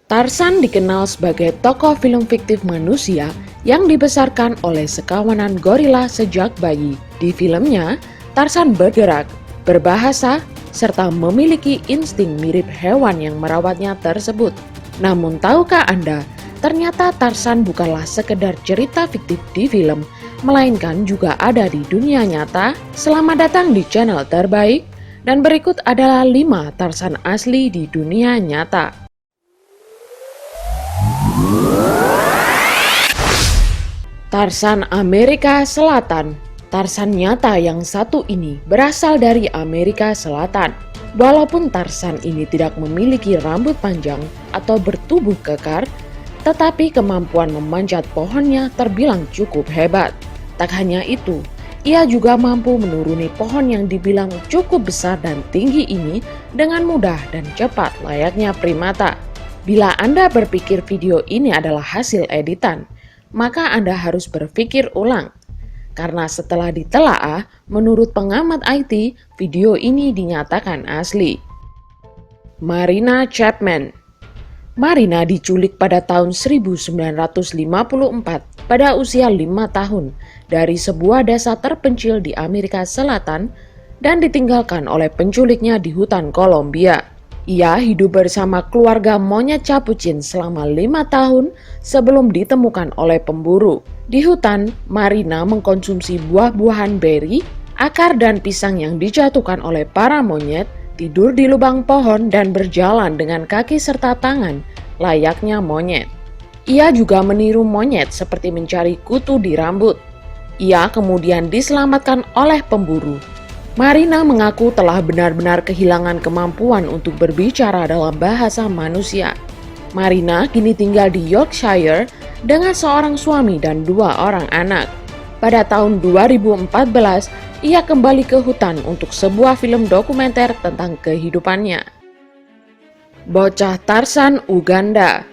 Tarzan dikenal sebagai tokoh film fiktif manusia yang dibesarkan oleh sekawanan gorila sejak bayi. Di filmnya, Tarzan bergerak, berbahasa, serta memiliki insting mirip hewan yang merawatnya tersebut. Namun tahukah Anda, ternyata Tarzan bukanlah sekedar cerita fiktif di film, melainkan juga ada di dunia nyata. Selamat datang di channel terbaik, dan berikut adalah 5 Tarzan asli di dunia nyata. Tarzan Amerika Selatan. Tarzan nyata yang satu ini berasal dari Amerika Selatan. Walaupun Tarzan ini tidak memiliki rambut panjang atau bertubuh kekar, tetapi kemampuan memanjat pohonnya terbilang cukup hebat. Tak hanya itu, ia juga mampu menuruni pohon yang dibilang cukup besar dan tinggi ini dengan mudah dan cepat layaknya primata. Bila Anda berpikir video ini adalah hasil editan, maka Anda harus berpikir ulang. Karena setelah ditelaah, menurut pengamat IT, video ini dinyatakan asli. Marina Chapman. Marina diculik pada tahun 1954 pada usia 5 tahun dari sebuah desa terpencil di Amerika Selatan dan ditinggalkan oleh penculiknya di hutan Kolombia. Ia hidup bersama keluarga monyet capucin selama 5 tahun sebelum ditemukan oleh pemburu. Di hutan, Marina mengkonsumsi buah-buahan beri, akar dan pisang yang dijatuhkan oleh para monyet, tidur di lubang pohon dan berjalan dengan kaki serta tangan layaknya monyet. Ia juga meniru monyet seperti mencari kutu di rambut. Ia kemudian diselamatkan oleh pemburu. Marina mengaku telah benar-benar kehilangan kemampuan untuk berbicara dalam bahasa manusia. Marina kini tinggal di Yorkshire dengan seorang suami dan 2 orang anak. Pada tahun 2014, ia kembali ke hutan untuk sebuah film dokumenter tentang kehidupannya. Bocah Tarzan Uganda.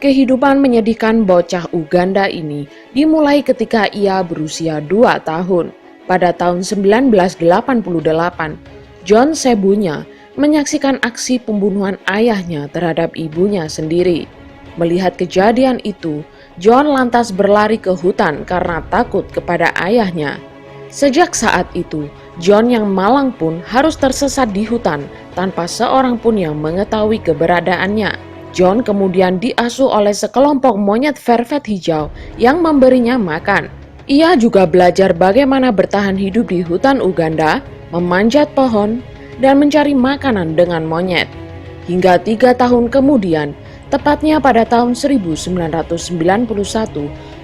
Kehidupan menyedihkan bocah Uganda ini dimulai ketika ia berusia 2 tahun. Pada tahun 1988, John Sebunya menyaksikan aksi pembunuhan ayahnya terhadap ibunya sendiri. Melihat kejadian itu, John lantas berlari ke hutan karena takut kepada ayahnya. Sejak saat itu, John yang malang pun harus tersesat di hutan tanpa seorang pun yang mengetahui keberadaannya. John kemudian diasuh oleh sekelompok monyet vervet hijau yang memberinya makan. Ia juga belajar bagaimana bertahan hidup di hutan Uganda, memanjat pohon, dan mencari makanan dengan monyet. Hingga 3 tahun kemudian, tepatnya pada tahun 1991,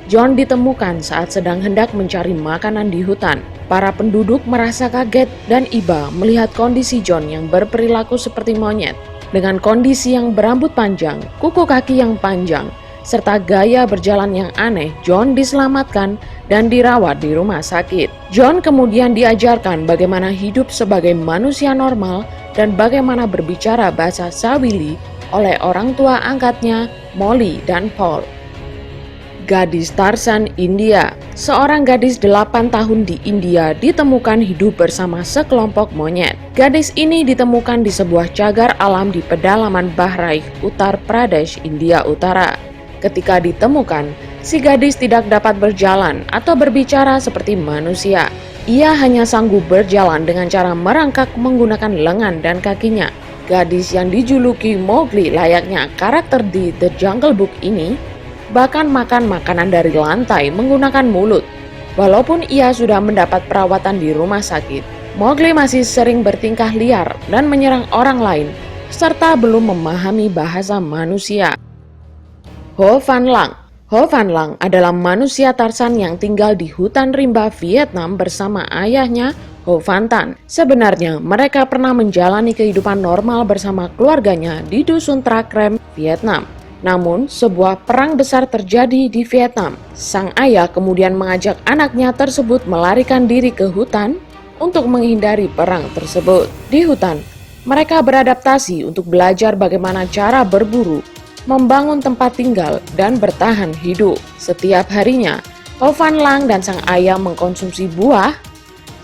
John ditemukan saat sedang hendak mencari makanan di hutan. Para penduduk merasa kaget dan iba melihat kondisi John yang berperilaku seperti monyet. Dengan kondisi yang berambut panjang, kuku kaki yang panjang, serta gaya berjalan yang aneh, John diselamatkan dan dirawat di rumah sakit. John kemudian diajarkan bagaimana hidup sebagai manusia normal dan bagaimana berbicara bahasa Swahili oleh orang tua angkatnya, Molly dan Paul. Gadis Tarzan India. Seorang gadis 8 tahun di India ditemukan hidup bersama sekelompok monyet. Gadis ini ditemukan di sebuah cagar alam di pedalaman Bahraich, Uttar Pradesh, India Utara. Ketika ditemukan, si gadis tidak dapat berjalan atau berbicara seperti manusia. Ia hanya sanggup berjalan dengan cara merangkak menggunakan lengan dan kakinya. Gadis yang dijuluki Mowgli layaknya karakter di The Jungle Book ini bahkan makan makanan dari lantai menggunakan mulut. Walaupun ia sudah mendapat perawatan di rumah sakit, Mowgli masih sering bertingkah liar dan menyerang orang lain, serta belum memahami bahasa manusia. Ho Van Lang. Ho Van Lang adalah manusia Tarzan yang tinggal di hutan rimba Vietnam bersama ayahnya Ho Van Tan. Sebenarnya mereka pernah menjalani kehidupan normal bersama keluarganya di dusun Tra Krem, Vietnam. Namun sebuah perang besar terjadi di Vietnam. Sang ayah kemudian mengajak anaknya tersebut melarikan diri ke hutan untuk menghindari perang tersebut. Di hutan, mereka beradaptasi untuk belajar bagaimana cara berburu, membangun tempat tinggal, dan bertahan hidup. Setiap harinya, Ho Van Lang dan sang ayah mengkonsumsi buah,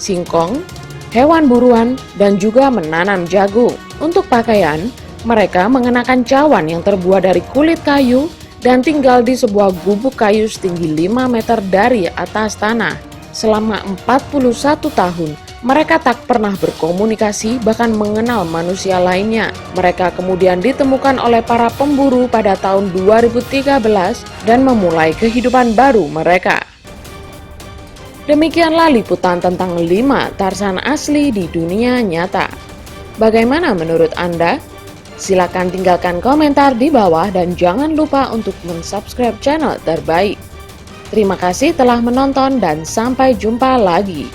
singkong, hewan buruan, dan juga menanam jagung. Untuk pakaian, Mereka mengenakan cawan yang terbuat dari kulit kayu dan tinggal di sebuah gubuk kayu setinggi 5 meter dari atas tanah. Selama 41 tahun, mereka tak pernah berkomunikasi bahkan mengenal manusia lainnya. Mereka kemudian ditemukan oleh para pemburu pada tahun 2013 dan memulai kehidupan baru mereka. Demikianlah liputan tentang 5 Tarzan asli di dunia nyata. Bagaimana menurut Anda? Silakan tinggalkan komentar di bawah dan jangan lupa untuk mensubscribe channel terbaik. Terima kasih telah menonton dan sampai jumpa lagi.